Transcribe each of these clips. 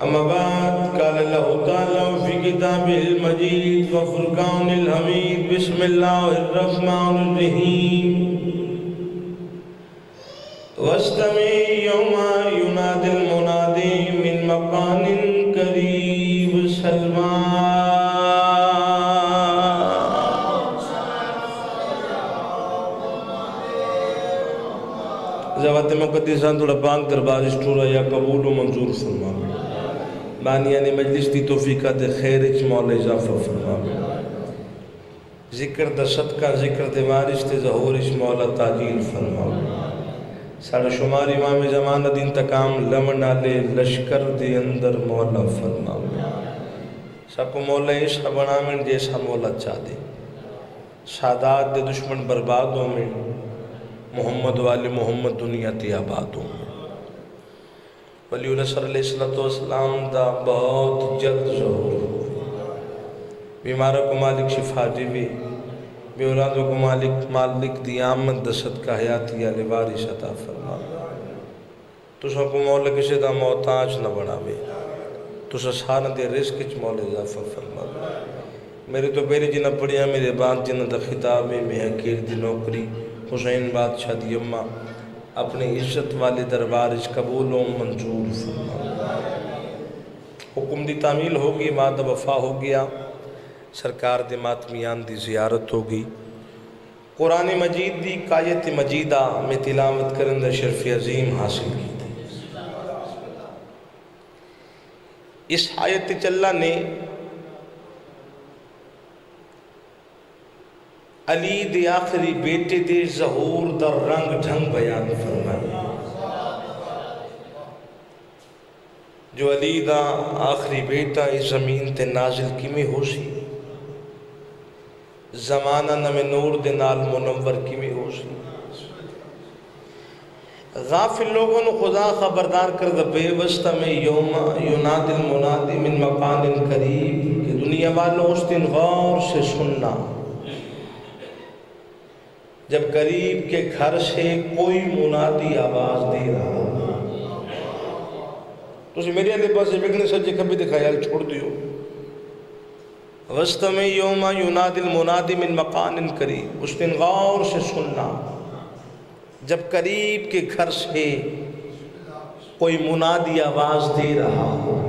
أما بعد قال الله تعالى في كتابه المجيد وفرقان الحميد بسم الله الرحمن الرحيم واستمع يوم ينادي المنادي من مكان قريب سلمان زوات مقدسان تھوڑا پاک دربار اسٹورا یا قبول و منظور فرما بانیان مجلس دی توفیقات خیر اچ مولا اضافہ فرما ذکر دا صدقہ ذکر دے وارث تے ظہور اچ مولا تاجیل فرما ساڑھا شمار امام زمانہ دین تکام لمنا لے لشکر دے اندر مولا فرما ساکو مولا عشق بنا من جیسا مولا چاہ دے سادات دے دشمن بربادوں میں محمد والے محمد دنیا تی آبادوں میں ولی اللہ صلی اللہ علیہ وسلم دا بہت جلد ظہور بیمارہ کو مالک شفا جیوی بے اولادوں کو مالک دی آمد دا صدقہ حیاتی علی وارث عطا فرما تو سا کو مولا کسی دا محتاج نہ بناوے تو سا سارا دے رزق چ مولا اضافہ فرما میرے تو پہلے جنہ پڑھیا میرے بعد جنہ دا خطاب میں حقیر دی نوکری حسین بادشاہ دی اماں اپنے عزت والے دربار اس قبول و منظور فرما حکم دی تعمیل ہوگی بعد وفا ہو گیا سرکار دے ماتمیان دی زیارت ہوگی قرآن مجید دی آیت مجیدہ میں تلاوت کرندہ شرف عظیم حاصل کی تھی اس آیت چلہ نے علی دے آخری بیٹے دے ظہور در رنگ ڈھنگ بیان فرمایا جو علی دا آخری بیٹا اس زمین تے نازل کی میں ہو سی زمانہ نمی نور دے نال منور کی میں ہو سی غافل لوگوں نے خدا خبردار کردہ بے وسطہ میں یوم یناد المنادی من مکان قریب کہ دنیا والوں اس دن غور سے سننا جب قریب کے گھر سے کوئی منادی آواز دے رہا تو اسی میرے علیہ پاس بگنے سجے کبھی دکھایا چھوڑ دیو وَسْتَمِ يَوْمَ يُنَادِ الْمُنَادِ مِن مَقَانٍ قریب اس دن غور سے سننا جب قریب کے گھر سے کوئی منادی آواز دے رہا ہو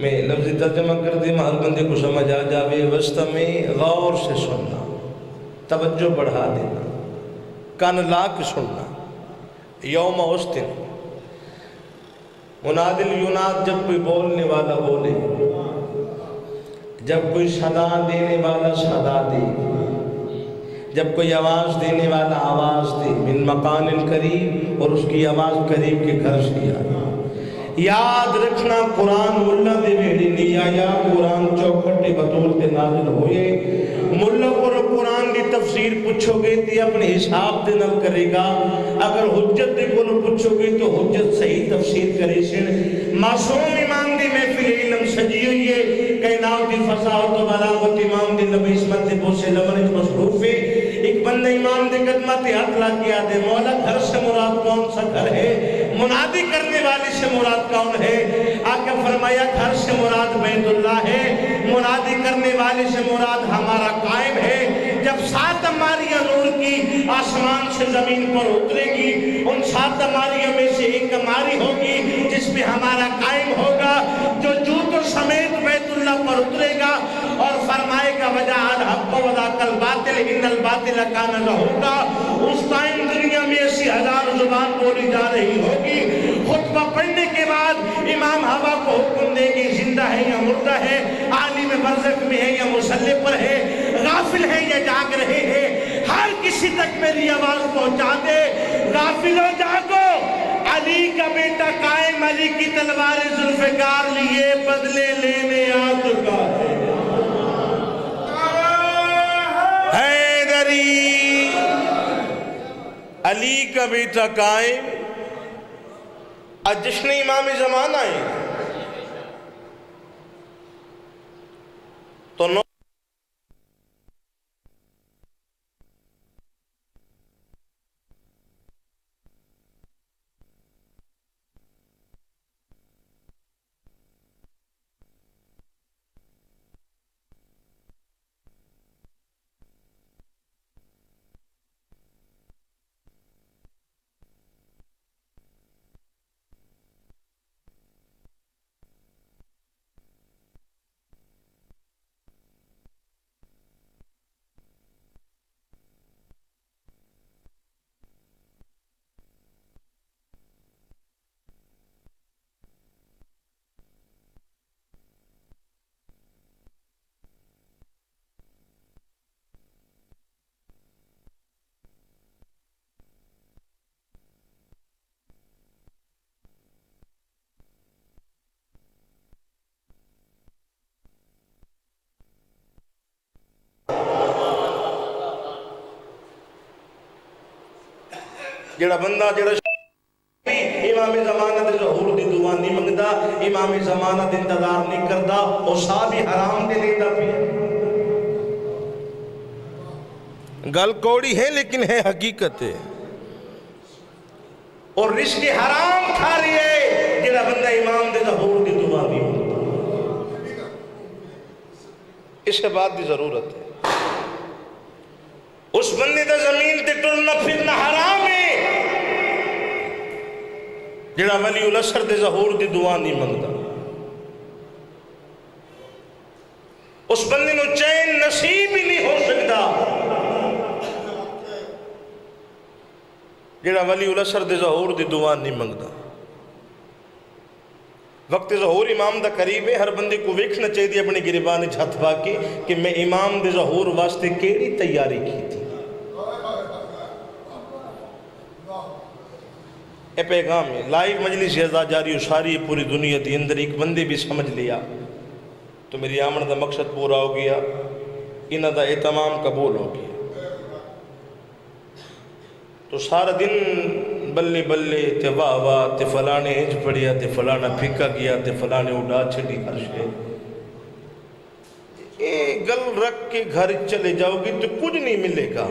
میں لفظ ترجمہ کر دے محل بندے کو سمجھ آ جاوے وَسْتَمِ غور سے سننا توجہ بڑھا دینا کان لا کے سننا یوم اس دن منادل یناد جب کوئی بولنے والا بولے جب کوئی صدا دینے والا صدا دے جب کوئی آواز دینے والا آواز دے من مکان قریب اور اس کی آواز قریب کے گھر سے آئے یاد رکھنا قرآن ملا دے بیڑی نہیں آیا قرآن چوکھٹے بطور دے نازل ہوئے ملا کو قرآن دی تفسیر پوچھو گے تی اپنے حساب دے نل کرے گا اگر حجت دے کو پوچھو گے تو حجت صحیح تفسیر کرے سن معصوم امام دی محفل علم سجی ہوئی ہے کائنات دی فصاحت و بلاغت امام دی نبی اسمت دے بوسے لمنت مصروف ہے ایک بندہ امام دے قدمت اطلاع کیا دے مولا گھر سے مراد کون سا گھر ہے منادی کرنے والی سے مراد کون ہے آقا فرمایا گھر سے مراد بیت اللہ ہے منادی کرنے والی سے مراد ہمارا قائم ہے جب 7 اماریاں نور کی آسمان سے زمین پر اترے گی ان 7 اماریوں میں سے ایک اماری ہوگی جس میں ہمارا قائم ہوگا جو جوتوں سمیت بیت اللہ پر اترے گا اور فرمائے گا وجہ الحق و ذاک الباطل ان الباطل کان رہوگا اس ٹائم دنیا میں 80,000 زبان بولی جا رہی ہوگی خطبہ پڑھنے کے بعد امام ہوا کو حکم دے گی زندہ ہے یا مردہ ہے عالم برزخ میں ہے یا مسلح پر ہے غافل ہے یا جاگ رہے ہیں ہر کسی تک میری آواز پہنچا دے غافلوں جاگو علی کا بیٹا قائم علی کی تلوار ذوالفقار لیے بدلے لینے آ چکا ہے حیدری علی کا بیٹا قائم جشن امام زمان آئے تو نو جڑا بندہ جڑا امام زمانہ دے ظہور دی دعا نہیں منگدا، امام زمانہ دے انتظار نہیں کردا، او صاحب حرام دے لیدا پیا۔ گل کوڑی ہے لیکن ہے حقیقت ہے، اور رزق حرام کھا رہی ہے جڑا بندہ امام دے ظہور دی دعا نہیں منگدا۔ اس بات دی ضرورت ہے، اس بندے دا زمین تے ٹرنا پھرنا حرام ہے جڑا ولی الاسر دے ظہور دی دعا نہیں منگدا۔ اس بندے نو چین نصیب ہی نہیں ہو سکتا جڑا ولی الاسر دے ظہور دی دعا نہیں منگدا۔ وقت ظہور امام دا قریب ہے، ہر بندے کو ویکھنا چاہیے اپنے گریبان وچ ہتھ پا کے کہ میں امام دے ظہور واسطے کیڑی تیاری کی تھی۔ اے پیغام ہے، لائیو مجلس یزا جاری اشاری پوری دنیا دی اندر، ایک بندے بھی سمجھ لیا تو میری آمن دا مقصد پورا ہو گیا، انہ دا اہتمام قبول ہو گیا۔ تو سارا دن بلے بلے تے واہ واہ تے فلانے ہنج پڑیا تے فلانا پھکا گیا تے فلانے اڑا چھڑی ہر شے، اے گل رکھ کے گھر چلے جاؤ گی تو کچھ نہیں ملے گا۔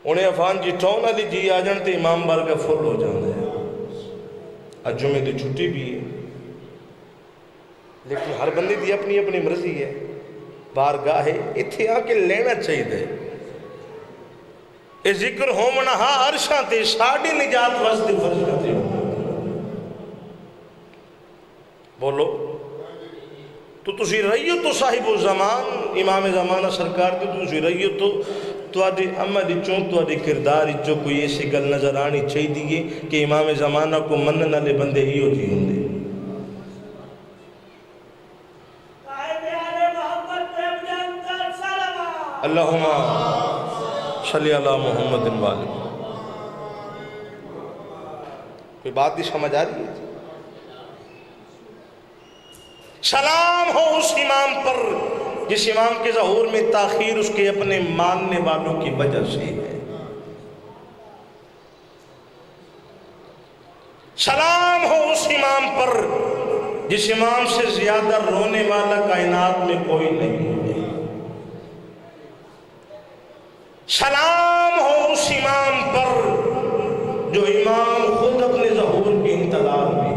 انہیں افان جی ٹون علی جی آ جان تے امام بارگاہ فل ہو جاندے ہیں۔ آج جمعے دی چھٹی بھی ہے لیکن ہر بندے دی اپنی اپنی مرضی ہے، بارگاہ ہے، اتھے آ کے لینا چاہیے دے۔ اے ذکر ہومنا ہاں عرشاں تے ساڑھی نجات واسطے فرض کرتے ہو۔ بولو تو تسی رہیو تو صاحب الزمان امام زمانہ سرکار تے تسی رہیو تو آدھی عمل چون تو آدھی کردار جو کوئی ایسی گل نظر آنی چاہیے کہ امام زمانہ کو منن والے بندے ہی ہوتی ہوں دے۔ اللہم صلی اللہ محمد والے۔ کوئی بات بھی سمجھ آ رہی ہے؟ سلام ہو اس امام پر جس امام کے ظہور میں تاخیر اس کے اپنے ماننے والوں کی وجہ سے ہے۔ سلام ہو اس امام پر جس امام سے زیادہ رونے والا کائنات میں کوئی نہیں ہے۔ سلام ہو اس امام پر جو امام خود اپنے ظہور کے انتظار میں۔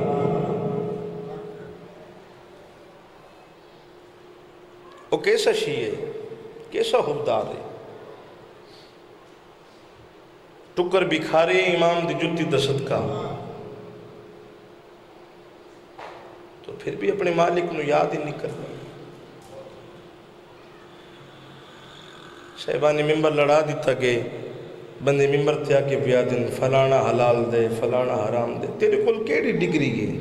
وہ کیسا شیعہ ہے، کیسا حبدار ہے، ٹکر بھی کھارے امام دی جتی دا صدقہ، تو پھر بھی اپنے مالک نو یاد ہی نہیں کرنا۔ صاحبانی ممبر لڑا دیتا کہ بندے ممبر تھیا کہ پیا دن فلانا حلال دے فلانا حرام دے، تیرے کل کیڑی ڈگری ہے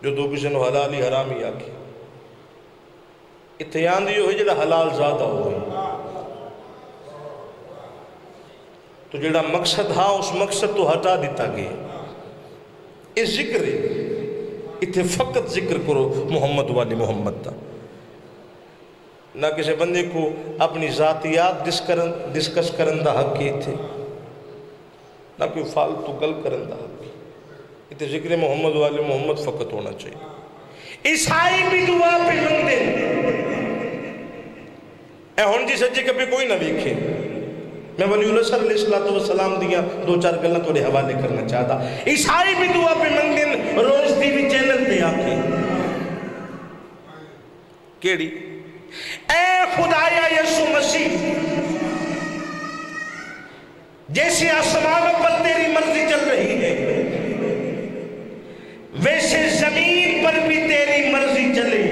جو تو کسی نو حلال ہی حرام ہی آکے؟ اتیان دیو ہے جڑا حلال زیادہ ہوئے، تو جڑا مقصد ہاں اس مقصد تو ہٹا دیتا گیا۔ اس ذکر ہے اتھے فقط ذکر کرو محمد والی محمد دا، نہ کسی بندے کو اپنی ذاتیات ڈسکس کرن دا حق کی تھے، نہ کوئی فالتو گل کرن دا حق کی اتھے ذکر محمد والی محمد فقط ہونا چاہیے۔ عیسائی بھی دعا پہ منگتے اے ہون جی سجے کبھی کوئی نہ دیکھے، میں ولی اللہ صلی اللہ علیہ وسلم دیا دو چار گلہ توڑے حوالے کرنا چاہتا۔ عیسائی بھی دعا پہ منگتے روز ٹی وی چینل پہ آکے کیڑی اے خدایا یسو مسیح، جیسے آسمانوں پر تیری مرضی چل رہی ہے ویسے زمین پر بھی تیری مرضی چلے۔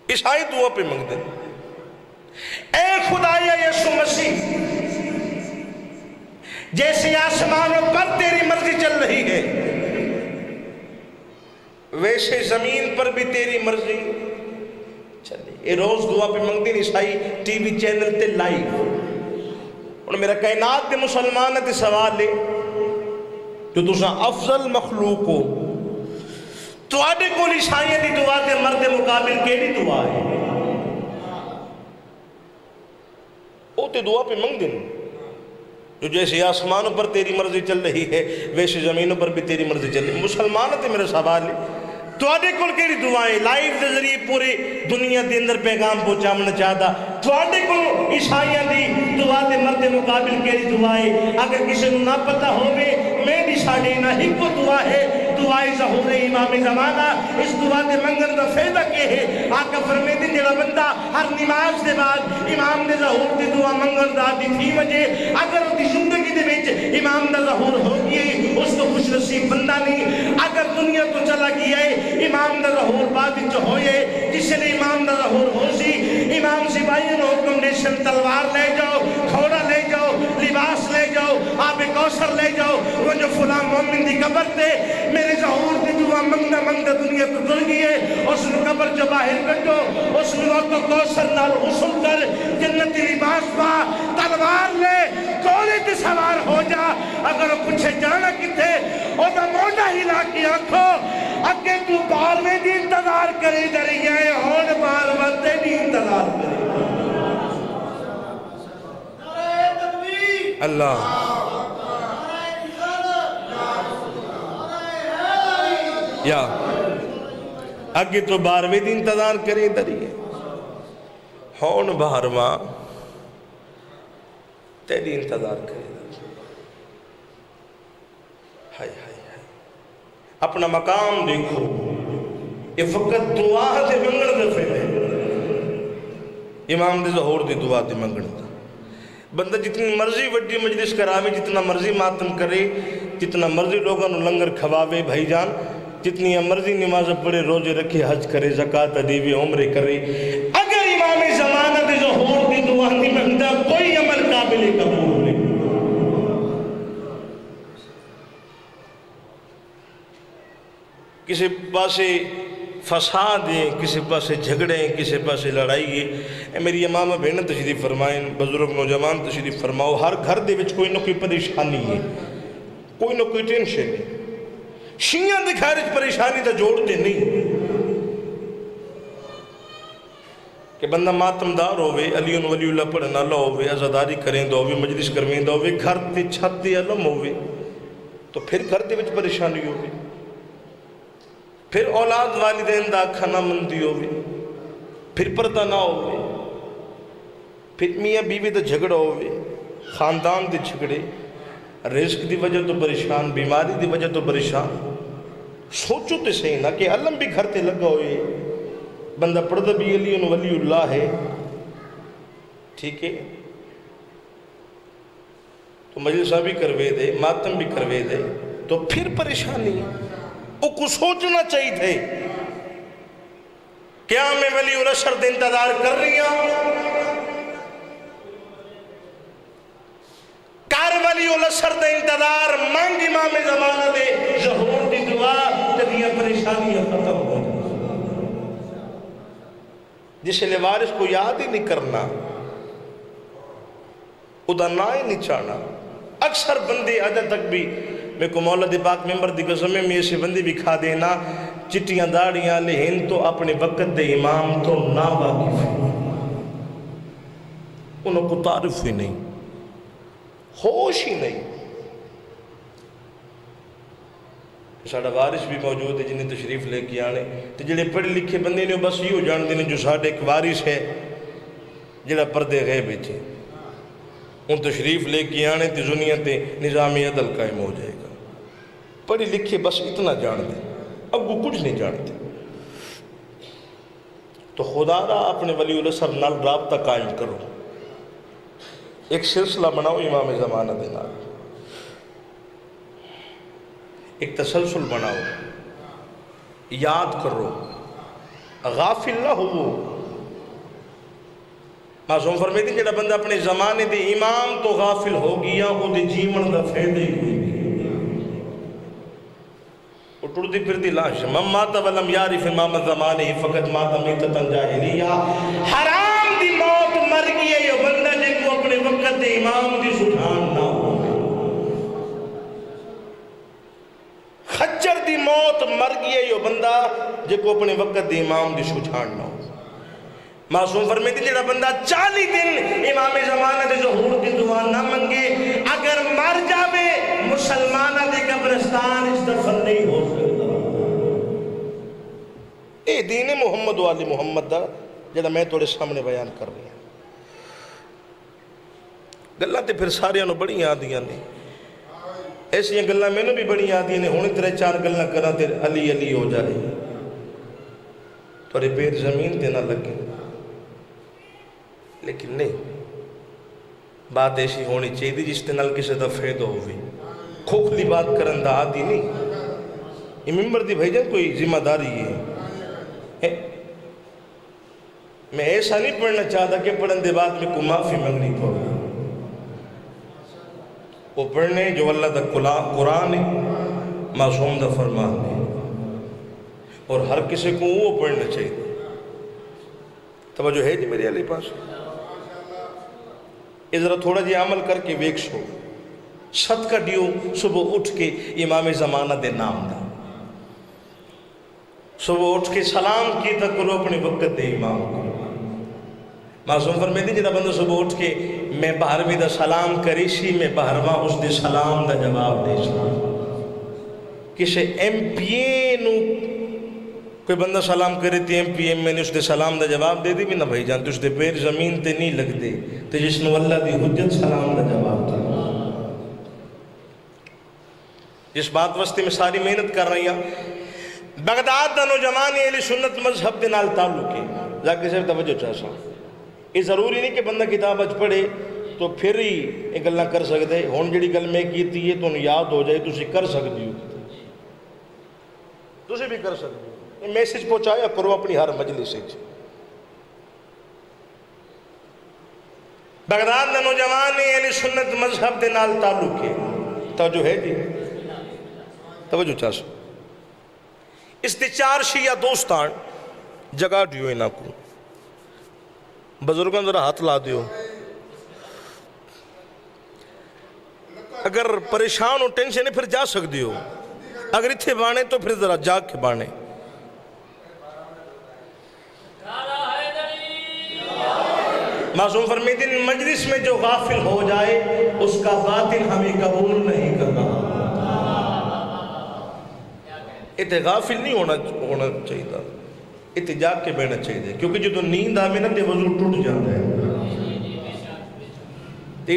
عیسائی دعا پہ منگتے اے خدایا یسو مسیح، جیسے آسمانوں پر تیری مرضی چل رہی ہے ویسے زمین پر بھی تیری مرضی چلے۔ یہ روز دعا پہ منگتے عیسائی ٹی وی چینل تے لائیو۔ اور میرا کائنات دے مسلمان تے سوال ہے جو تساں افضل مخلوق ہو، تواڈے کول عیسائیاں دی دعا تے مرد مقابل کیڑی دعا ہے؟ وہ تے دعا پہ منگ دیں جو جیسے آسمانوں پر تیری مرضی چل رہی ہے ویسے زمینوں پر بھی تیری مرضی چل رہی ہے. مسلمان تے میرا سوال ہے تواڈے کول کیڑی دعائیں لائف دے ذریعے پوری دنیا دے اندر پیغام پہنچانا چاہتا تواڈے کول عیسائیاں دی دعا تے مرد مقابل کیڑی دعائیں اگر کسی نو نہ پتہ ہووے میں دی ساڈے نہ ہکو دعا ہے دعائے ظہور امام زمانہ. اس دعا دے منگن دا فائدہ کیا ہے؟ آقا فرمیندے جڑا بندہ ہر نماز دے بعد امام دے ظہور دی دعا منگن دا دی تھی وجہ اگر دی زندگی دے وچ امام دا ظہور ہو گئی اس کو خوش نصیب بندہ نہیں. اگر دنیا تو چلا گیا ہے امام دا ظہور بعد وچ ہوئے جس نے امام دا ظہور ہو سی امام سپاہیوں نے حکم دیشن تلوار لے جاؤ گھوڑا لے جاؤ لباس لے جاؤ آب کوثر لے جاؤ وہ جو فلاں مومن دی قبر تے میرے ظہور دی دعا منگنا منگنا دنیا تو دل گئی ہے اس نے قبر جو باہر کٹو اس نے وقت کوثر نال غسل کر جنتی لباس پا تلوار لے گھوڑے تے سوار ہو جا اگر وہ پوچھے جانا کتے او دا موڈا ہلا کے آنکھو اگے تو بارویں دی انتظار کرے جاری ہے ہون بارویں دی انتظار کرے اللہ یا اگے تو بارویں دی انتظار کرے جاری ہے ہون بارویں تیری انتظار کرے ہائے ہائے ہائے اپنا مقام دیکھو یہ فقط دعا دے منگن دے فیلے امام دے ظہور دی دعا دے منگن دا بندہ جتنی مرضی وڈی مجلس کراوے جتنا مرضی ماتم کرے جتنا مرضی لوگوں نے لنگر کھواوے بھائی جان جتنی مرضی نماز پڑھے روزے رکھے حج کرے زکاة دیوے عمرے کرے اگر امام زمانہ دے ظہور دی دعا دی منگدہ کوئی عمل قابل قبول نہیں. کسی پاسے فساد ہے کسی پاسے جھگڑے ہیں کسی پاسے لڑائی ہے. میری امامہ بہن تشریف فرمائیں بزرگ نوجوان تشریف فرماؤ ہر گھر دے وچ کوئی نہ کوئی پریشانی ہے کوئی نہ کوئی ٹینشن ہے. شیعہ دے گھر وچ پریشانی تا جوڑتے نہیں کہ بندہ ماتمدار ہوئے علی ولی اللہ پڑھنا اللہ ہوئے عزاداری کریں دو ہوئے مجلس کرویں دو ہوئے گھر تے چھت دے علم ہوئے تو پھر گھر دے وچ پریشانی ہوئے پھر اولاد والدین دا کھانا مندی ہوئے پھر پردہ نہ ہوئے پھر میاں بیوی دا جھگڑا ہوئے خاندان دے جھگڑے رزق دی وجہ تو پریشان بیماری دی وجہ تو پریشان. سوچو تے صحیح نہ کہ علم بھی گھر تے لگا ہوئے بندہ پردہ بھی علی ولی اللہ ہے ٹھیک ہے تو مجلسہ بھی کروے دے ماتم بھی کروے دے تو پھر پریشانی وہ کو سوچنا چاہیے تھے کیا میں ولی الاشر دے انتظار کر رہی ہوں کار ولی الاشر دے انتظار مانگ امام زمانہ دے ظہور دی دعا تدیاں پریشانیاں ختم ہو جسے لئے وارث کو یاد ہی نہیں کرنا ادا نہ ہی نہیں چاہنا. اکثر بندے آجا تک بھی میں کو مولا دی پاک ممبر دی قسمیں میں ایسے بندے بھی کھا دینا چٹیاں داڑیاں لہن تو اپنے وقت دے امام تو نا واقف ہے انہوں کو تعارف ہی نہیں ہوش ہی نہیں. ساڑھا وارث بھی موجود ہے جنہیں تشریف لے کے آنے تو جڑے پڑھے لکھے بندے نے بس یہ ہو جان دینے جو ساڑھا ایک وارث ہے جڑا پردے غیب ہے ان تشریف لے کے آنے تو دنیا تے نظام عدل قائم ہو جائے گا. پڑھے لکھے بس اتنا جان دیں اب وہ کچھ نہیں جانتے تو خدا را اپنے ولی الاشر نال رابطہ قائم کرو ایک سلسلہ بناؤ امام زمانہ دے نال ایک تسلسل بناؤ یاد کرو غافل نہ ہو معصوم فرمیتے ہیں جڑا بندہ اپنے زمانے دے امام تو غافل ہو گیا وہ دے جیون دا فیدے ہی کوئی نہیں وہ ٹردی پھرتی لاش من مات ولم یعرف امام زمانے فقط مات میتتن جاہلیہ حرام دی موت مر گئی ہے یہ بندہ جن کو اپنے وقت دے امام دی سٹھان نہ ہو خچر دی موت موت مر گیا یہ بندہ جے کو اپنے وقت دے امام دی سوچھان نہ ہو. معصوم فرمیتی جڑا بندہ 40 دن امام زمانہ دے ظہور دی دعا نہ منگے اگر مر جاوے مسلمانہ دے قبرستان اس دفن نہیں ہو سکتا. اے دین محمد و آل محمد دا جڑا میں توڑے سامنے بیان کر رہی ہوں. گلاں تے پھر سارے انہوں بڑی آدیاں نے ایسی گلاں میں نے بھی بڑی آدیاں نے ہونے 3-4 گلاں کرا تے علی علی ہو جائے توڑے پیر زمین تے نہ لگے. لیکن نہیں بات ایسی ہونی چاہیے جس تے نال کسی دا فائدہ ہوئے. کھوکھلی بات کرن دا عادی نہیں. یہ ممبر دی بھائی جان کوئی ذمہ داری ہے. میں ایسا نہیں پڑھنا چاہتا کہ پڑھن دے بعد میں کو معافی منگنی پڑھنا. وہ پڑھنے جو اللہ دا قرآن ہے معصوم دا فرمان ہے اور ہر کسی کو وہ پڑھنا چاہیے. توجہ ہے جی میرے علی پاس. اس ذرا تھوڑا جی عمل کر کے ویک شو صدقہ دیو صبح اٹھ کے امام زمانہ دے نام دا. صبح اٹھ کے سلام کی تک کرو اپنے وقت دے امام کو. معصوم فرمیتی جدا بندہ صبح اٹھ کے میں بہرویں دا سلام کریشی میں بہرواں اس دے سلام دا جواب دے سا. کسے ایم پی اے نو کوئی بندہ سلام کرے تھی ایم پی ایم میں نے اس دے سلام دا جواب دے دی بھی نہ بھائی جان تو اس دے پیر زمین تے نہیں لگ دے تو جس نے اللہ دی حجت سلام دا جواب دے. جس بات واسطے میں ساری محنت کر رہی ہوں بغداد دا نوجوان اہل سنت مذہب دے نال تعلق ہے. ذاکر صاحب توجہ چاہتا ہوں یہ ضروری نہیں کہ بندہ کتاب اچ پڑھے تو پھر ہی یہ گلاں کر سکتے. ہون جڑی گل میں کیتی ہے تو یاد ہو جائے تسی کر سکتے ہو. تسی بھی کر سکتے ہو. یہ میسج پہنچایا کرو اپنی ہر مجلس سے. بغداد دا نوجوان اہل سنت مذہب دے نال تعلق ہے. توجہ ہے جی توجہ چاہتا ہوں. اس دے 4 شیعہ دوستان جگہ دیو انہاں کو. بزرگوں ذرا ہاتھ لا دیو. اگر پریشان ہو ٹینشن ہے پھر جا سکتے ہو. اگر اتھے بانے تو پھر ذرا جاگ کے بانے. معصوم فرمیدین مجلس میں جو غافل ہو جائے اس کا باطن ہمیں قبول نہیں کرنا. اتنے غافل نہیں ہونا چاہیے تھا. اتنے جاگ کے بیٹھنا چاہیے کیونکہ جو نیند آوے نا تے وضو ٹوٹ جاتا ہے.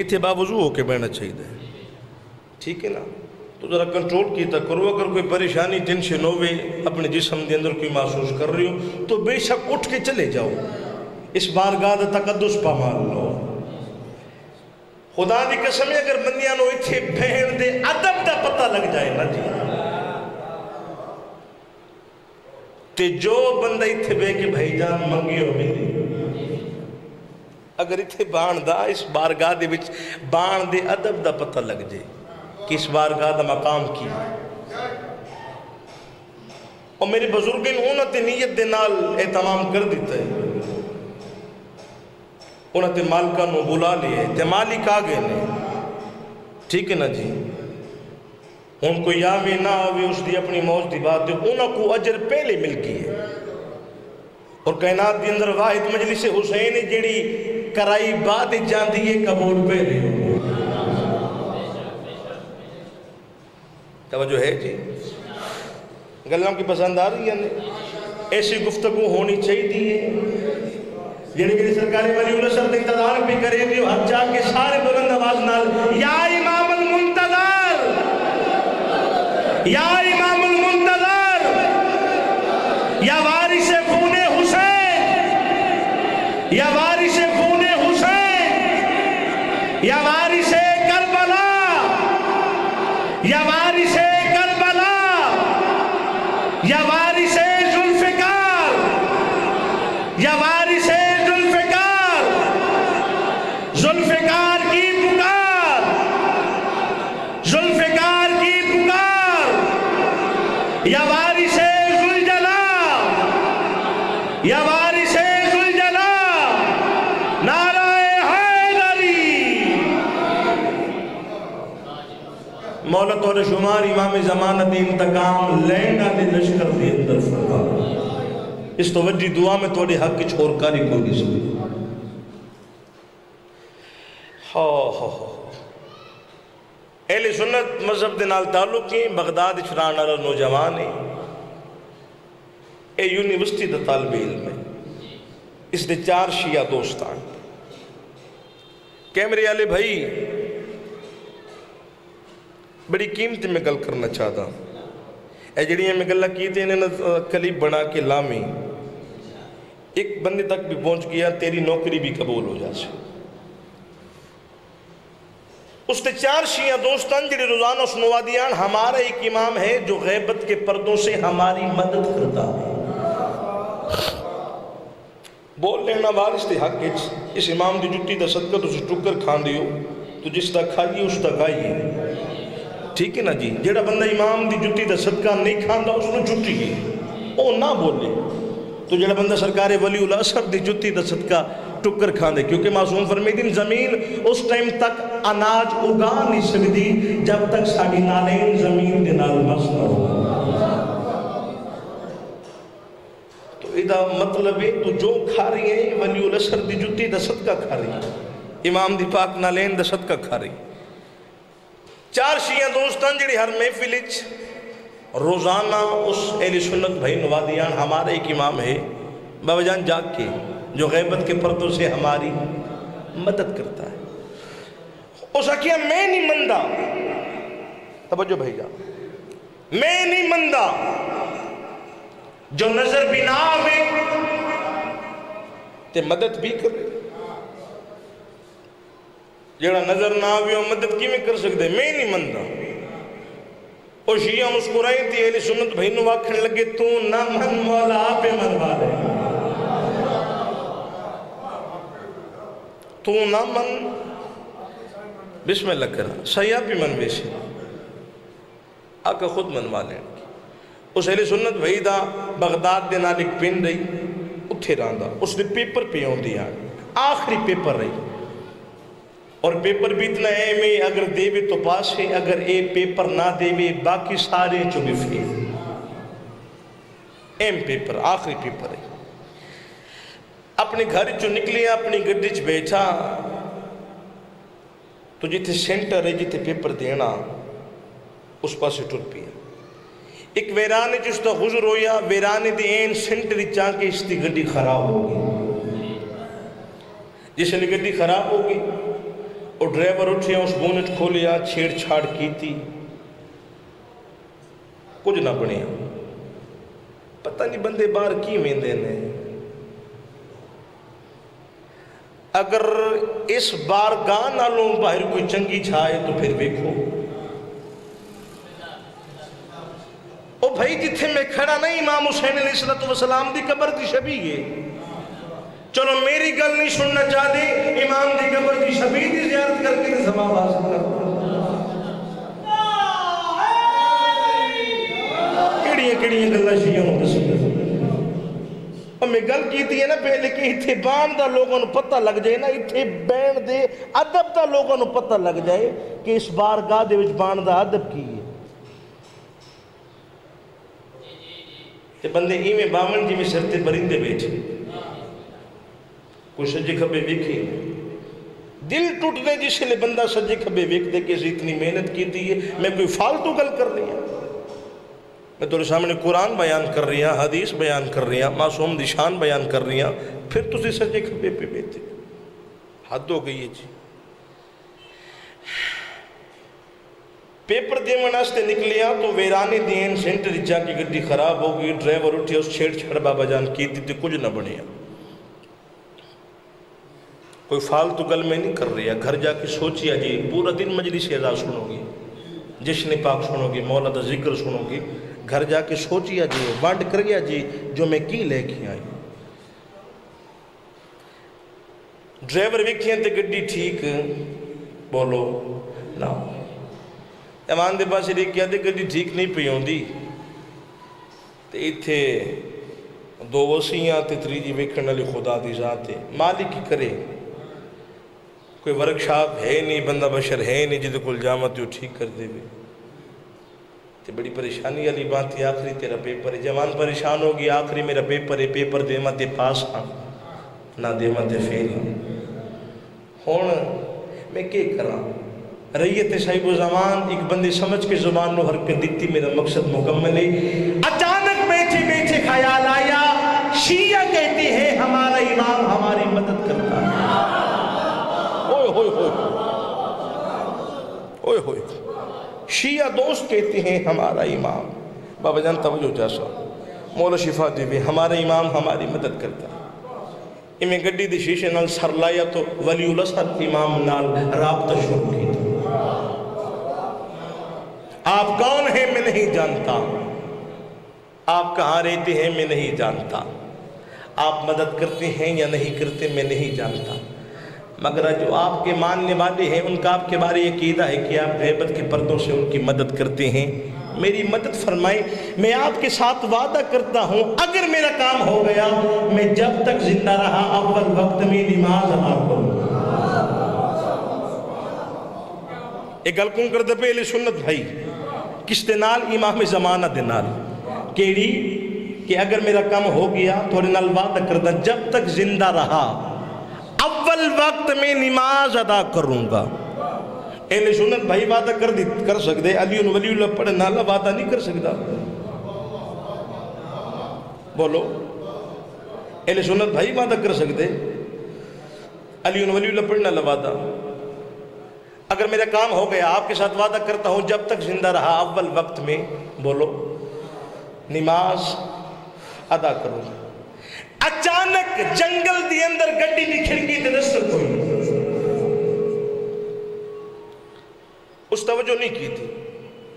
اتنے باوضو ہو کے بیٹھنا چاہیے. ٹھیک ہے نا. تو ذرا کنٹرول کیتا کرو. اگر کوئی پریشانی ٹینشن ہوئے اپنے جسم دے اندر کوئی محسوس کر رہی ہو تو بے شک اٹھ کے چلے جاؤ. اس بارگاہ دا تقدس پا مان لو. خدا دی قسم ہے اگر بندیاں نو اتھے بہن دے ادب دا پتہ لگ جائے نا جی تے جو بندہ اتھے بے کے بھائی جان منگی ہو میری اگر اتھے بان دا اس بارگاہ دے وچ بان دے ادب دا پتہ لگ جائے کہ اس بارگاہ دا مقام کی. اور میرے بزرگین انہوں تے نیت دے نال اہتمام کر دیتا ہے. انہوں تے مالکہ نو بلا لیے تے مالک آگے نے. ٹھیک ہے نا جی. ان کو یاوے نہ آوے اس دی اپنی موج دی بات ہے. انہوں کو اجر پہلے مل گئی ہے. اور کائنات دی اندر واحد مجلس حسین جیڑی کرائی بات جان دی ہے قبول پہلے. توجہ ہے جی. گلوں کی پسند آ رہی ہے. ایسی گفتگو ہونی چاہیے جنہی سرکاری ولی اللہ صاحب انتظار بھی کرے گی. ہر جا کے سارے بلند آواز نال یا امام المنتظر یا امام المنتظر یا وارث خون حسین یا وارث خون حسین یا وارث کربلا یا وارث کربلا یا وارث ذوالفقار یا وارث ذوالفقار کی پکار ذوالفقار کی پکار یا وارث ذوالجلال یا وارث ذوالجلال نعرہ حیدری. مولا تو توڑے شمار امام زمانت انتقام لینا دے لشکر دے اندر فرقا اس تو وجی دعا میں توڑے حق کی چھوڑ کاری کوئی نہیں سکتی. اہل سنت مذہب دے نال تعلق ہیں بغداد چران والا نوجوان ہے اے یونیورسٹی دا طالب علم ہے اس دے 4 شیعہ دوستان کیمرے والے بھائی بڑی قیمت میں گل کرنا چاہتا اے جڑیاں میں گلہ کی تھے انہیں کلپ بنا کے لامی ایک بندے تک بھی پہنچ گیا تیری نوکری بھی قبول ہو جاسے. اس نے 4 شیعہ دوستان جڑے روزانہ سنوا دیان ہمارا ایک امام ہے جو غیبت کے پردوں سے ہماری مدد کرتا ہے. بول لینا وارث دے حق اس امام دی جٹی دا صدقہ تو ٹکر کھان دیو تو جس دا کھائیے اس دا گائیے. ٹھیک ہے نا جی. جیڑا بندہ امام دی جٹی دا صدقہ نہیں کھاندا اس نے جٹی ہے او نہ بولے. تو جیڑا بندہ سرکار ولی اللہ صاحب دی جتی دا صدقہ ٹکر کھاندے کیونکہ معصوم فرمیدین زمین اس ٹائم تک اناج اگا نہیں سکتی جب تک ساڑی نالین زمین دے نال مس نہ ہو. تو ادھا مطلب ہے تو جو کھا رہی ہیں ولی اللہ صاحب دی جتی دا صدقہ کھا رہی ہیں امام دی پاک نالین دا صدقہ کھا رہی. 4 شیعہ دوستان جڑی ہر محفلچ روزانہ اس اہل سنت بھائی نوادیان ہمارا ایک امام ہے بابا جان جاگ کے جو غیبت کے پردوں سے ہماری مدد کرتا ہے. اس کیا میں نہیں مندہ توجہ بھائی جان میں نہیں مندہ جو نظر بھی نہ آوے تے مدد بھی کرے. جڑا نظر نہ آوے وہ مدد کی میں کر سکتے میں نہیں مندہ. اور شیعہ مسکرائی تھی اہل سنت بھائی نو آکھن لگے تو نہ من مولا آپ منوا لے تو نہ من بسم اللہ کرا سیاہ بھی من ویسے آقا خود منوا لیں. اس اہل سنت بھائی دا بغداد دے نال ایک پن رہی اتھے راندہ اس نے پیپر پہ ہوں دیا آخری پیپر رہی اور پیپر بھی اتنا ہے میں اگر دے بھی تو پاس ہے اگر اے پیپر نہ دے بھی باقی سارے چوبی فیل ایم پیپر آخری پیپر ہے. اپنے گھر چو نکلیا اپنی گڈی چ بیٹھا تو جتھے سینٹر ہے جتھے پیپر دینا اس پاسے ٹر پیا. ایک ویرانے جس تا غزر ہویا ویرانے دی این سینٹر چاہ کے اس دی گڈی خراب ہوگی. جس نے گڈی خراب ہوگی اور ڈرائیور اٹھیا اس بونٹ کھولیا چھیڑ چھاڑ کی تھی کچھ نہ بنیا. پتہ نہیں بندے باہر کی ویندے نے. اگر اس بارگاہ نالوں باہر کوئی چنگی چھائے تو پھر دیکھو او بھائی جتھے میں کھڑا نہیں امام حسین علیہ السلام دی قبر دی شبیہ ہے. چلو میری گل نہیں سننا چاہتے امام دی قبر دی شبیہ دی زیارت کر کے ثواب حاصل کرتا. کیڑیاں گلاں شیعہ ہوں دسو. اور میں گل کیتی ہے نا پہلے کہ اتھے بان دا لوگوں نے پتہ لگ جائے نا اتھے بین دے ادب دا لوگوں نے پتہ لگ جائے کہ اس بارگاہ دے وچ بان دا ادب کی ہے. تے بندے ہی میں باون جی میں سرتے پرندے بیٹھے کوئی سجے کھبے ویکھے دل ٹوٹنے جس لئے بندہ سجے کھبے ویکھ دے کہ اتنی محنت کی تھی ہے میں کوئی فالتو گل کر رہی ہوں. میں تمہارے سامنے قرآن بیان کر رہی ہوں حدیث بیان کر رہی ہوں معصوم دی شان بیان کر رہی ہوں پھر تسی سجے کھبے پہ بیٹھے حد ہو گئی ہے جی. پیپر دے مناستے نکلیا تو ویرانے دین سینٹر جا کی گڈی خراب ہو گئی ڈرائیور اٹھیا اس چھیڑ چھڑ بابا جان کی تھی کچھ نہ بنیا. کوئی فالتو گل میں نہیں کر رہی ہے. گھر جا کے سوچیا جی پورا دن مجلس اعزا سنو گی جشن پاک سنو گی مولا دا ذکر سنو گی. گھر جا کے سوچیا جی وانڈ کریا جی جو میں کی لے کے آئی. ڈرائیور ویکھیں تے گڈی ٹھیک بولو نہ ایمان دے پاس دیکھیا تے گڈی ٹھیک نہیں پئی ہوندی تے ایتھے دو وسیعاں تے تریجی ویکھن والی خدا دی ذات ہے. مالک کی کرے کوئی ورکشاپ ہے نہیں بندہ بشر ہے نہیں جدے کول جامت جو ٹھیک کر دے بھی تو بڑی پریشانی والی بات تھی، آخری تیرا پیپر ہے، جوان پریشان ہوگی، آخری میرا پیپر ہے، پیپر دے مت پاس ہاں نہ دے مت فیل ہاں۔ ہون میں کیا کراں؟ ریت صاحب زمان ایک بندے سمجھ کے زبان نو حرکت دیتی، میرا مقصد مکمل ہے۔ اچانک بیٹھے بیٹھے خیال آیا، شیعہ کہتے ہیں ہمارا امام ہماری مدد کرتا ہے۔ اوئے ہوئے ہوئے اوئے ہوئے، شیعہ دوست کہتے ہیں ہمارا امام، بابا جان توجہ جاسا، مولا شفا دیوے، ہمارا امام ہماری مدد کرتا ہے۔ میں گڈی دی شیشے نال سر لایا تو ولی اللہ صاحب امام نال رابطہ شروع کی تھا۔ آپ کون ہیں میں نہیں جانتا، آپ کہاں رہتے ہیں میں نہیں جانتا، آپ مدد کرتے ہیں یا نہیں کرتے میں نہیں جانتا، مگر جو آپ کے ماننے والے ہیں ان کا آپ کے بارے عقیدہ ہے کہ آپ غیبت کے پردوں سے ان کی مدد کرتے ہیں، میری مدد فرمائیں۔ میں آپ کے ساتھ وعدہ کرتا ہوں اگر میرا کام ہو گیا میں جب تک زندہ رہا اول وقت میں نماز ادا کروں۔ ایک گل کون کر دے پہلے سنت بھائی کس دے نال؟ امام زمانہ دے نال، کیڑی کہ اگر میرا کام ہو گیا تھوڑے نال وعدہ کردہ جب تک زندہ رہا اول وقت میں نماز ادا کروں گا۔ اہل سنت بھائی وعدہ کر سکتے، علی ولی اللہ پڑھے نالا وعدہ نہیں کر سکتا، بولو اہل سنت بھائی وعدہ کر سکتے، علی ولی اللہ پڑھے نالا وعدہ؟ اگر میرا کام ہو گیا آپ کے ساتھ وعدہ کرتا ہوں جب تک زندہ رہا اول وقت میں بولو نماز ادا کروں گا۔ اچانک جنگل دی اندر گڈی دی کھڑکی تے دستک ہوئی، اس توجہ نہیں کی تھی،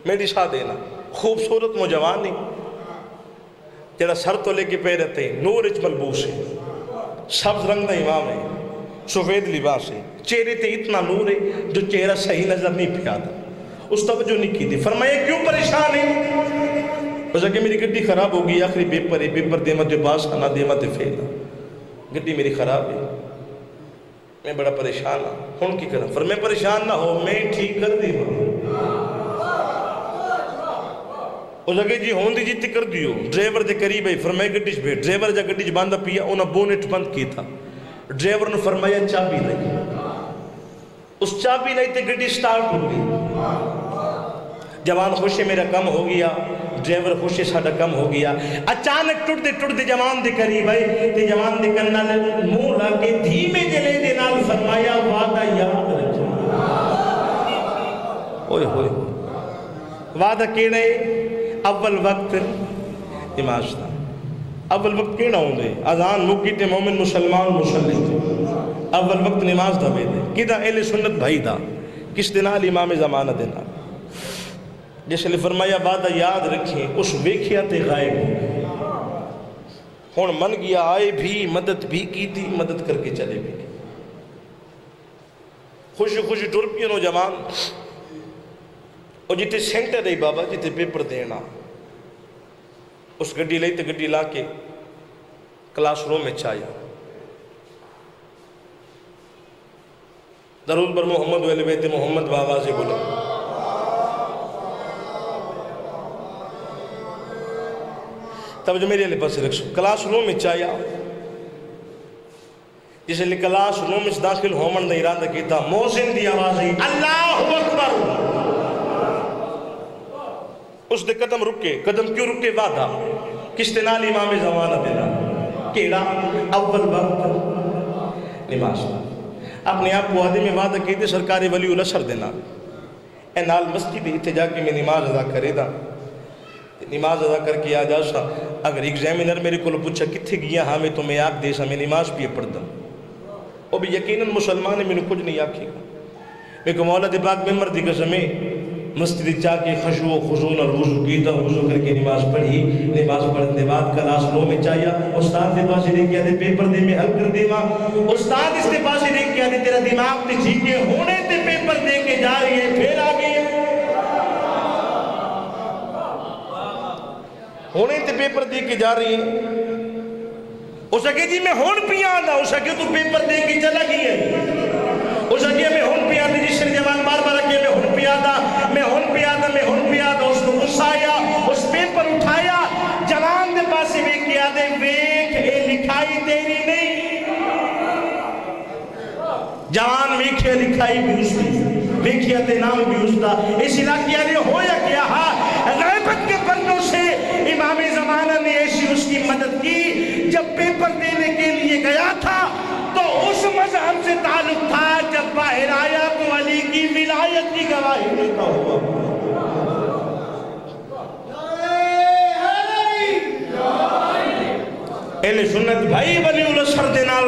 میری سا دینا خوبصورت نوجوان جڑا سر تو لے کے پہ رہتے ہیں، نور اچ ملبوس ہے، سبز رنگ دا امام ہے، سفید لباس ہے، چہرے تے اتنا نور ہے جو چہرہ صحیح نظر نہیں پہ آتا، اس توجہ نہیں کی تھی۔ فرمایا کیوں پریشان ہے؟ اس کہ میری گڈی خراب ہوگی، آخری پیپر ہے، پیپر دے مت پاس نہ دے مت فیل، گڈی میری خراب ہے، میں بڑا پریشان ہوں، ہن کی کروں؟ فرمایا پریشان نہ ہو میں ٹھیک کر دی ہوں۔ اس کہ جی ہون دی جیتی کر دیو، ڈرائیور دے قریب ہے، فرمایا گڈی چ بیٹھ، ڈرائیور جا گڈی چ باندھا پیا، انہاں بونٹ بند کی تھا، ڈرائیور نے فرمایا چابی لگی، اس چابی لئی تے گڈی سٹارٹ ہو گئی، جوان خوشی میرا کم ہو گیا، ڈرائیور خوشی ساڑھا کم ہو گیا۔ اچانک ٹوٹ دے جوان دے قریب آئے تے جوان دے کنال منہ لا کے دھیمے جلے دے نال فرمایا وعدہ یاد رکھو۔ اوئے ہوئے وعدہ کیڑے اول وقت نماز دا، اول وقت کیڑا ہوں دے اذان مکی تے مومن مسلمان مسلم تے اول وقت نماز دا بے دے کدہ اہل سنت بھائی دا کس دنال امام زمانہ دینا، جس نے فرمایا وعدہ یاد رکھیں، اس ویکھیا تے غائب ہون من گیا، آئے بھی مدد بھی کی تھی، مدد کر کے چلے بھی خوشی خوشی ٹر پی نوجوان، اور جتے سینٹر ہے بابا جتے پیپر دینا، اس گڈی لئی تے گڈی لا کے کلاس روم میں چاہیا، درود بر محمد و اہل بیت محمد بآوازِ بلند، توجہ میرے علیہ پاس رکھ سو، کلاس روم میں چاہیا، جسے لئے کلاس روم میں داخل ہومن دا ارادہ کیتا، موزن دی آواز ہے اللہ اکبر، اس دے قدم رکے، قدم کیوں رکے؟ وعدہ کس دنال امام زمانہ دینا، کیڑا اول وقت نماز، اپنے آپ کو آدھے میں وعدہ کیتے سرکار ولی اللہ سر دینا، اے نال مسجد ہی جا کے میں نماز ادا کرے دا، نماز ادا کر کے آ جا سا، اگر ایگزامینر میرے کو پوچھا کتھے گیا ہاں میں تو میں آگ دے سا میں نماز پیے پڑھ دوں، وہ بھی یقیناً مسلمان ہے میں نے کچھ نہیں آکھے گا، میں کو مولا دے پاک ممبر دی قسمیں مسجد چاہ کے خشوع و خضون اور وضو کیتا، وضو کر کے نماز پڑھی، نماز پڑھنے بعد کلاس روم میں چاہیا، استاد دے پاسے دیکھ کے آدھے پیپر دے میں حل کر دے ماں، استاد اس دے پاسے دیکھ کے آدھے تیرا دماغ تے جھیکے ہونے تے پیپر دے کے جا رہی ہے، پھر آگے ہونے تے پیپر دے کے جا رہی ہے، اس اگے جی میں ہون پیا آدھا، اس اگے تو پیپر دے کے چلا گئی ہے، اس اگے میں ہون پیا آدھا، جس نے جوان بار بار اگے میں ہون پیا آدھا، میں ہون پیا آدھا، میں ہون پیا آدھا، اس کو غصہ آیا لکھائی تیری نہیں، جوان ویکھے لکھائی بھی اس دی، ویکھیت نام بھی اس دا، اس علاقے نے ہویا کیا غیبت کے پردوں سے امام زمانہ نے ایسی اس کی مدد کی. جب پیپر دینے کے لیے گیا تھا تو اس مذہب سے تعلق تھا، جب باہر آیا تو علی کی ولایت کی گواہی دیتا ہوا. اہل سنت بھائی ولی اللہ سر دے نال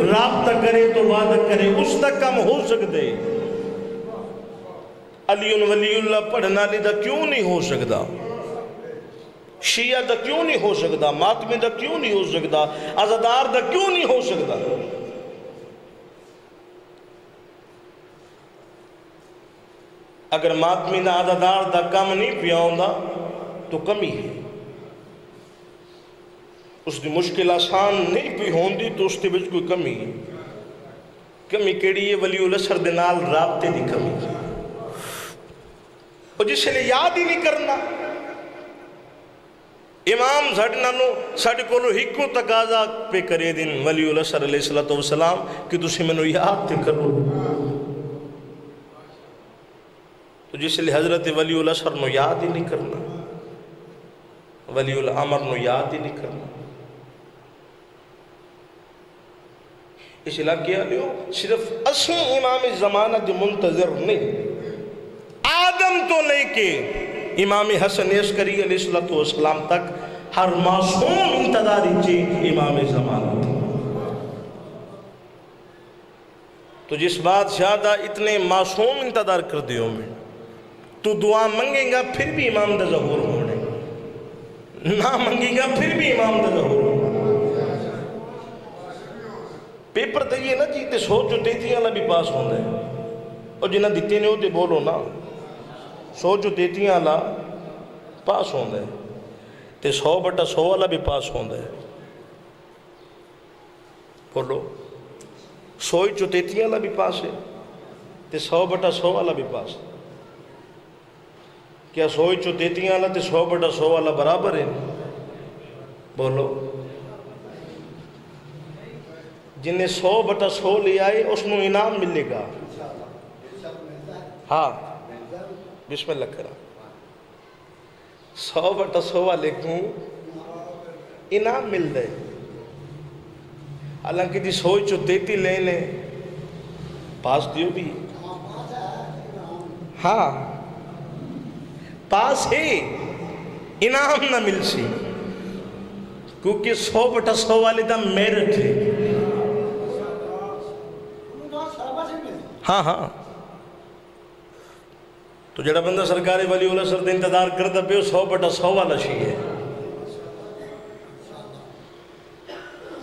رابطہ کرے تو وعدہ کرے اس تک کم ہو سکتے. علی ولی اللہ پڑھنا لی دا کیوں نہیں ہو سکتا، شیعہ دا کیوں نہیں ہو سکتا، ماتمی دا کیوں نہیں ہو سکتا، عزادار دا کیوں نہیں ہو سکتا. اگر ماتمی دا عزادار دا کم نہیں پیا ہوندا تو کمی ہے، اس دی مشکل آسان نہیں پی ہوندی تو اس دی بچ کوئی کمی ہے. کمی کیڑی ہے؟ ولی اللہ سر دے نال رابطے دی کمی ہے، اور جس لئے یاد ہی نہیں کرنا. امام ساڑھے کولو ہکو تقاضا پہ کرے دن ولی اللہ سر علیہ السلام کہ تسی میں نو یاد تے کرو. تو جس لئے حضرت ولی اللہ سر نو یاد ہی نہیں کرنا، ولی اللہ عمر نو یاد ہی نہیں کرنا. اس علاقے آلیو صرف اسی امام زمانہ دی منتظر نہیں، آدم تو لے کے امام حسن عسکری علیہ السلام تک ہر معصوم انتظاری چی امام زمانہ تھا. تو جس بات زیادہ اتنے معصوم انتظار کر دیوں میں تو دعا منگیں گا پھر بھی امام دا ظہور ہونے، نہ منگیں گا پھر بھی امام دا ظہور ہونے. پیپر دئیے نا جی تے سوچ جو دیتی اللہ بھی پاس ہوندے، اور جنہ دیتے نے ہوتے بولو نا، سوچ جو دیتی اللہ پاس ہوندے تے 100/100 اللہ بھی پاس ہوندے. بولو سوچ جو دیتی اللہ بھی پاس ہے تے 100/100 اللہ بھی پاس ہے. کیا سوچ جو دیتی اللہ تے 100/100 اللہ برابر ہے؟ بولو جنہیں 100/100 لے آئے اس نو انعام ملے گا. ہاں بسم اللہ کرا 100/100 والے کو انعام مل دے. حالانکہ جی سوچ جو دیتی لینے پاس دیو بھی، ہاں پاس ہے، انعام نہ مل سی، کیونکہ 100/100 والے دا میرٹ ہے. ہاں ہاں تو جڑا بندہ سرکاری ولی اللہ سر دے انتظار کرتا پہ 100/100 والا شی ہے.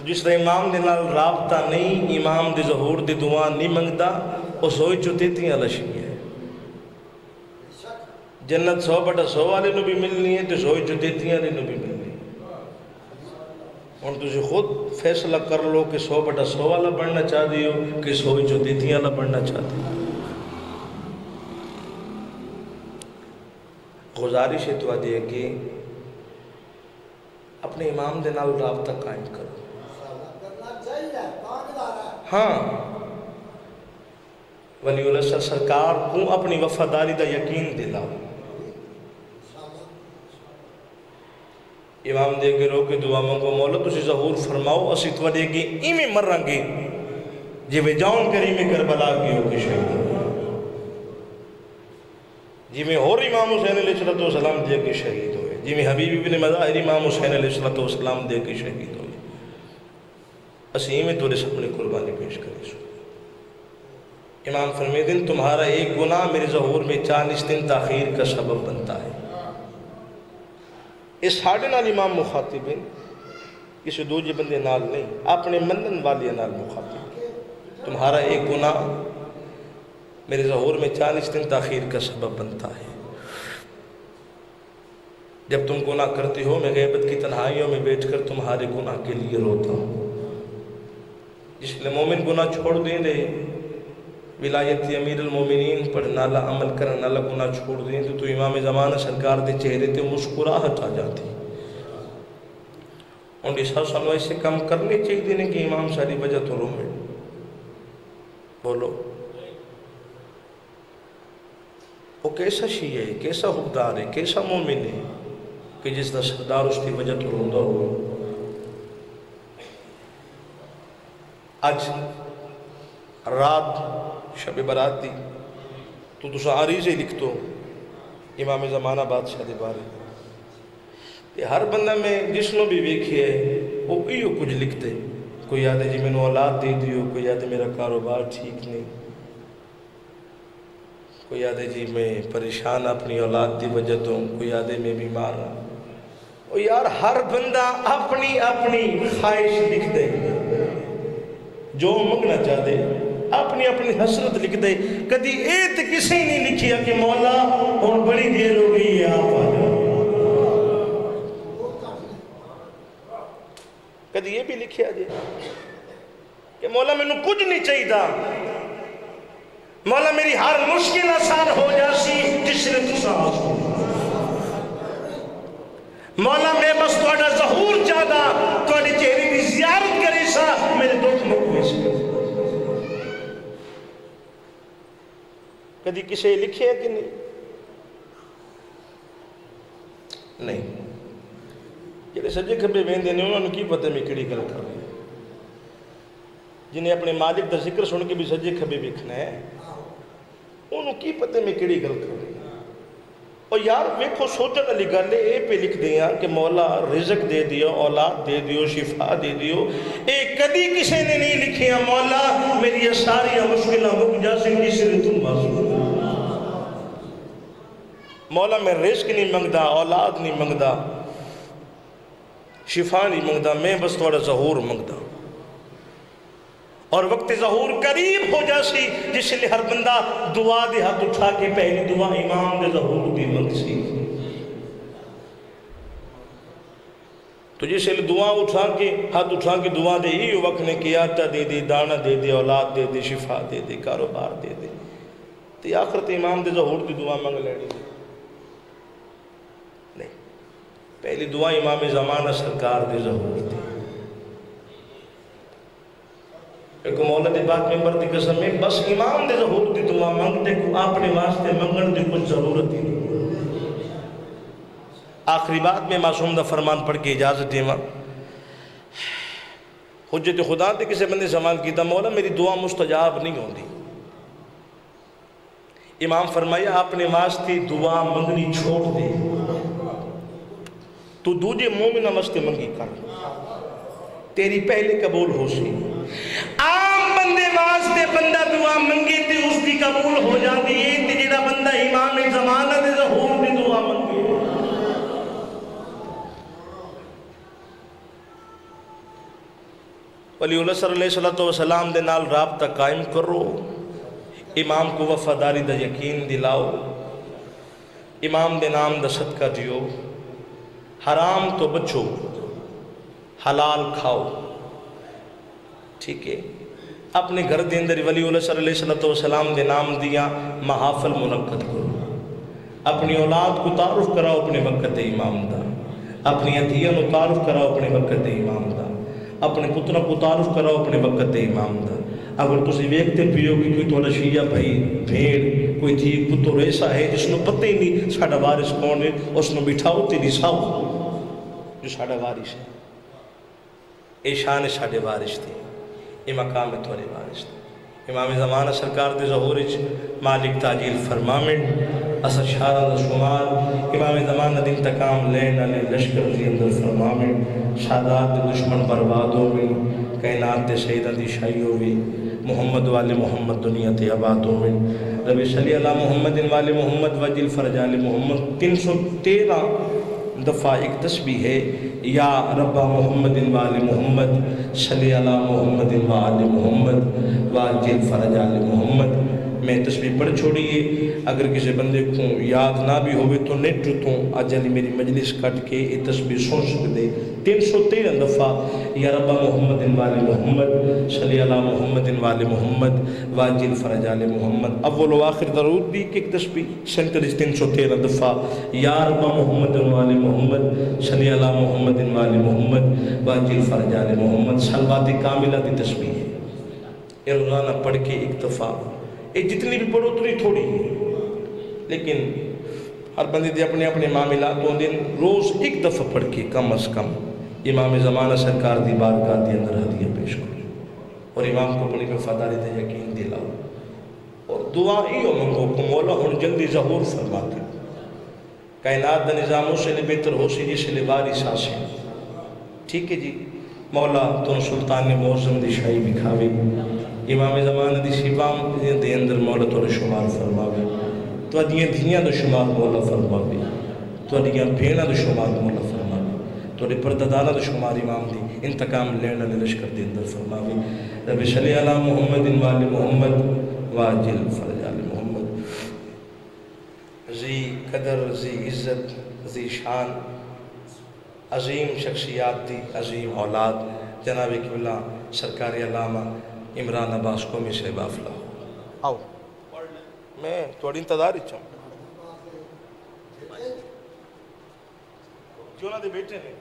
جس دا امام دے نال رابطہ نہیں، امام دے ظہور دے دعا نہیں منگتا، وہ سوچ جو دیتی والا شی ہے. جنت 100/100 والے نو بھی ملنی ہے تو سوچ جو دیتی والے نو بھی ملنی ہے. اور تجھے خود فیصلہ کر لو کہ 100/100 والا بڑھنا چاہ دیو کہ سوچ جو دیتی والا بڑھنا چاہ دیو. گزارش ہے تو آدھی ہے کہ اپنے امام دے نال رابطہ قائم کرو. ہاں ولی اللہ سرکار کو اپنی وفاداری دا یقین دلاؤ. امام دے کے رو کے دعا منگو مولا تسی ظہور فرماؤ اسی تو دے گی ایمی مرن گے جی میں جاؤں کریم کربلا کی ہو کے شہید جی میں اور امام حسین علیہ السلام دے کے شہید ہوئے، جی میں حبیب ابن مظاہر امام حسین علیہ السلام دے کے شہید ہوئے. اسی میں تو سامنے قربانی پیش کرے سو. امام فرمیدن تمہارا ایک گناہ میرے ظہور میں 40 دن تاخیر کا سبب بنتا ہے. اس ساڑھے نال امام مخاطب ہیں، کسی دوجے بندے نال نہیں، اپنے منن والی نال مخاطب. تمہارا ایک گناہ میرے ظہور میں 40 دن تاخیر کا سبب بنتا ہے. جب تم گناہ کرتے ہو میں غیبت کی تنہائیوں میں بیٹھ کر تمہارے گناہ کے لیے روتا ہوں. جس لئے مومن گناہ چھوڑ دیں دے، ولایت امیر المومنین پر نالا عمل کر نالا گناہ چھوڑ دیں تو امام زمانہ سرکار دے چہرے تے مسکراہٹ آ جاتی. انڈی سالوں ایسے کام کرنے چاہیے نہیں کہ امام ساری وجہ تو رومے بولو وہ کیسا شیعہ ہے، کیسا حقدار ہے، کیسا مومن ہے کہ جس دا سردار اس کی وجہ تو روندہ ہو. آج رات شب برات دی تو تسا عریضے لکھتو امام زمانہ بادشاہ دے بارے کہ ہر بندہ میں جس نو بھی ویکھے وہ ایو کچھ لکھتے. کوئی آدھے جی میں نے اولاد دے دیو، کوئی آدھے میرا کاروبار ٹھیک نہیں، کوئی آدھے جی میں پریشان اپنی اولاد دی وجہ تو، کوئی آدھے میں بیمار ہوں. اور یار ہر بندہ اپنی اپنی خواہش لکھ دے، جو منگنا چاہ دے اپنی اپنی حسرت لکھ دے. کدی ایت کسی نہیں لکھیا کہ مولا اور بڑی دیر ہو گئی ہے آپ آ جاؤ. کدی یہ بھی لکھیا جائے کہ مولا میں نے کچھ نہیں چاہیے تھا، مولا میری ہر مشکل آسان ہو جاسی جس نے تسا آسو. مولا میں بس توڑا ظہور چاہتا، توڑی چہری دی زیارت کرے سا میرے دکھ مکوے سے. کدی کسے لکھے ہے کہ نہیں؟ جنہیں سجے کھبے ویندے نے انہوں نے کی پتہ میں کڑی گل کر رہے ہیں. جنہیں اپنے مالک دا ذکر سن کے بھی سجے کھبے ویکھنا ہے انہوں کی پتہ میں کڑی گل کر رہے ہیں. اور یار ویکھو سوچن علی گل اے پہ لکھ دیا کہ مولا رزق دے دیو، اولاد دے دیو، شفا دے دیو. اے کدی کسی نے نہیں لکھیا مولا میری یہ ساری مشکلیں مک جاسیں کسی نے تم باسو. مولا میں رزق نہیں منگدا، اولاد نہیں منگدا، شفا نہیں منگدا، میں بس تھوڑا ظہور منگدا. اور وقت ظہور قریب ہو جاسی جس لئے ہر بندہ دعا دے ہاتھ اٹھا کے پہلی دعا امام دے ظہور دی منگ سی. تو جس لئے دعا اٹھا کے ہاتھ اٹھا کے دعا دے ہی وقت نے کہ آٹا دے دے، دانا دے دے، اولاد دے دے، شفا دے دے، کاروبار دے دے. تو آخرت امام دے ظہور دی دعا منگ لینی نہیں. پہلی دعا امام زمانہ سرکار دے ظہور دی. ایک مولا دی بات ممبر دی قسم میں بس امام دے ظہور دی دعا منگتے کو اپنے واسطے منگن دی کچھ ضرورت ہی نہیں. آخری بات میں معصوم دا فرمان پڑھ کے اجازت دیما. حجت خدا دے کسی بندے سوال کیتا مولا میری دعا مستجاب نہیں ہوندی. امام فرمایا اپنے واسطے دعا منگنی چھوڑ دے، تو دوجے مومنہ واسطے منگی کر، تیری پہلے قبول ہو سی. عام بندے واسطے بندہ دعا منگے تے اس کی قبول ہو جاتی ہے تے جڑا بندہ امام زمانہ دے ظہور دی دعا منگے. ولی اللہ صلی اللہ علیہ وسلم دے نال رابطہ قائم کرو، امام کو وفاداری دا یقین دلاؤ، امام دے نام دا صدقہ دیو، حرام تو بچو، حلال کھاؤ. ٹھیک ہے؟ اپنے گھر دے اندر ولی اللہ صلی اللہ علیہ وسلم دے نام دیا محافل منعقد کرو. اپنی اولاد کو تعارف کراؤ اپنے وقت امام دا، اپنی عطیہ کو تعارف کراؤ اپنے وقت امام دا، اپنے پترہ کو تعارف کراؤ اپنے وقت امام دا. اگر تسی ویکھتے پیو کہ کوئی تھوڑا شیعہ بھائی بھیڑ کوئی تھی پتر ایسا ہے جس نے پتہ ہی نہیں ساڑھا وارث کون ہے، اس نے بٹھاؤ تیری ساؤ جو ساڑھا وارث ہے. اے شان ساڑھے وارث تھی، یہ مقام تھوڑے وارث تھی. امام زمانہ سرکار دے ظہورج مالک تاجیل فرمامن اثر شارہ دا شمار امام زمانہ دن تکام لین علی لشکر دی اندر فرمامن شادات دے دشمن بربادوں میں کائنات دے سیدہ دی شائیوں بھی محمد والے محمد دنیا تے آبادوں میں ربی صلی اللہ محمد والے محمد وجل فرجال محمد 313 دفعہ ایک تسبیح ہے یا رب محمد والے محمد صلی اللہ محمد والے محمد واجل فرجال محمد. میں تسبیح پڑھ چھوڑیے اگر کسی بندے کو یاد نہ بھی ہوئے تو نیٹ تو آج علی میری مجلس کٹ کے یہ تسبیح سن سکتے 313 دفعہ یا رب محمد وال محمد صلی اللہ محمد وال محمد واجل فرج آل محمد اول و آخر درود بھی ایک تسبیح سینکڑ 313 دفعہ یا رب محمد وال محمد صلی اللہ محمد وال محمد واجل فرج آل محمد صلوات کاملہ دی تسبیح ہے یہ روزانہ پڑھ کے ایک دفعہ یہ جتنی بھی پڑھو اتنی تھوڑی ہے لیکن ہر بندے دے اپنے اپنے معاملات تو دن روز ایک دفعہ پڑھ کے کم از کم امام زمانہ سرکار دی بارگاہ دی اندر ہدیہ پیش کرو اور امام کو اپنی وفاداری دے یقین دلاؤ اور دعا ہی منگو کو مولا ہن جلدی ظہور فرما دے کائنات دا نظاموں سے لے بہتر ہو سی جس لے باری سانسیں ٹھیک ہے جی مولا تو سلطان معظم دی شاہی بکھاوے امام زمانہ دی شیبام دے اندر مولا تو شمار فرماوے تو دیاں دھیاں دو شمار مولا فرماوے تو دیاں بھیڑا دو شمار مولا فرماوے تو دی پردادانہ دو شمار امام دی انتقام لینا لشکر دے اندر فرماوے رب صلی اللہ محمد وال محمد واجل فرج آل محمد ذی قدر ذی عزت ذی شان عظیم شخصیات دی عظیم اولاد جناب قبلہ سرکار علامہ عمران عباس قومی سے بافلہ آؤ میں تھوڑی انتظار ہی چاہوں کیوں نہ دے بیٹے نے